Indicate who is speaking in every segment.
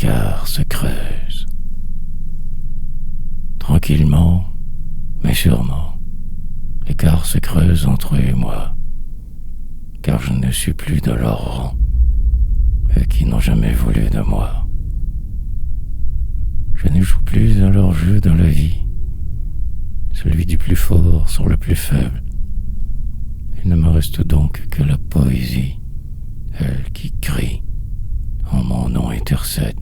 Speaker 1: l'écart se creuse. Tranquillement, mais sûrement, l'écart se creuse entre eux et moi, car je ne suis plus de leur rang, eux qui n'ont jamais voulu de moi. Je ne joue plus à leur jeu dans la vie, celui du plus fort sur le plus faible. Il ne me reste donc que la poésie, elle qui crie, en mon nom intercède.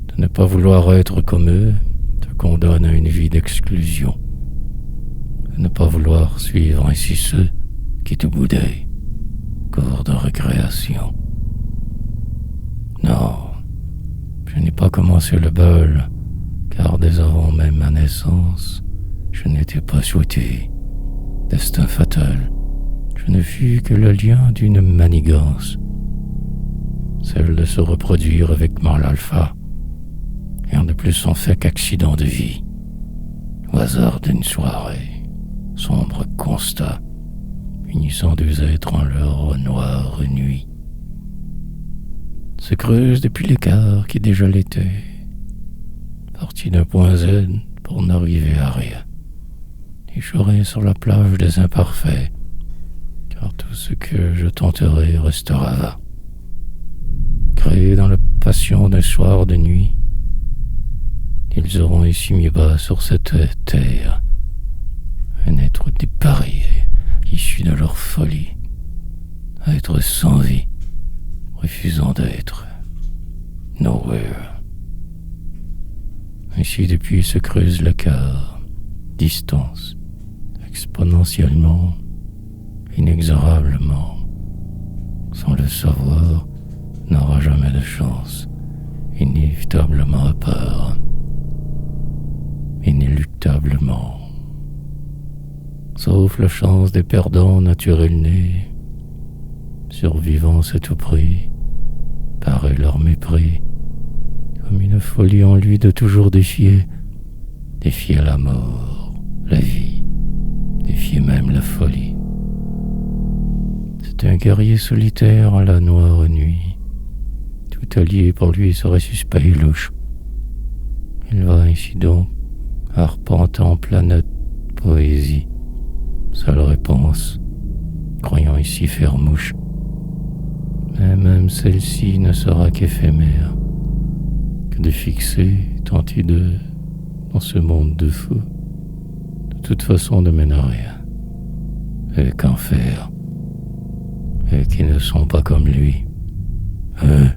Speaker 1: De ne pas vouloir être comme eux te condamne à une vie d'exclusion. De ne pas vouloir suivre ainsi ceux qui te boudaient, corps de récréation. Non, je n'ai pas commencé le bal, car dès avant même ma naissance, je n'étais pas souhaité. Destin fatal, je ne fus que le lien d'une manigance, celle de se reproduire avec mâle alpha, rien de plus en fait qu'accident de vie, au hasard d'une soirée, sombre constat, unissant deux êtres en leur noire nuit, se creuse depuis l'écart qui déjà l'était, parti d'un point Z pour n'arriver à rien, échoué sur la plage des imparfaits, car tout ce que je tenterai restera vain. Créé dans la passion d'un soir de nuit, ils auront ici mis bas sur cette terre un être dépareillé, issu de leur folie, un être sans vie, refusant d'être nowhere. Ainsi depuis se creuse l'écart, distance, exponentiellement, inexorablement. Sans le savoir, n'aura jamais de chance, inévitablement à part, inéluctablement. Sauf la chance des perdants naturels nés, survivance à tout prix, paraît leur mépris, comme une folie en lui de toujours défier la mort, la vie, défier même la folie. C'est un guerrier solitaire à la noire nuit, tout allié pour lui serait suspect et louche. Il va ainsi donc, arpentant planète poésie, seule réponse, croyant ici faire mouche. Mais même celle-ci ne sera qu'éphémère, que de fixer tant hideux dans ce monde de fous, de toute façon ne mène à rien. Et qu'en faire? Et qui ne sont pas comme lui, eux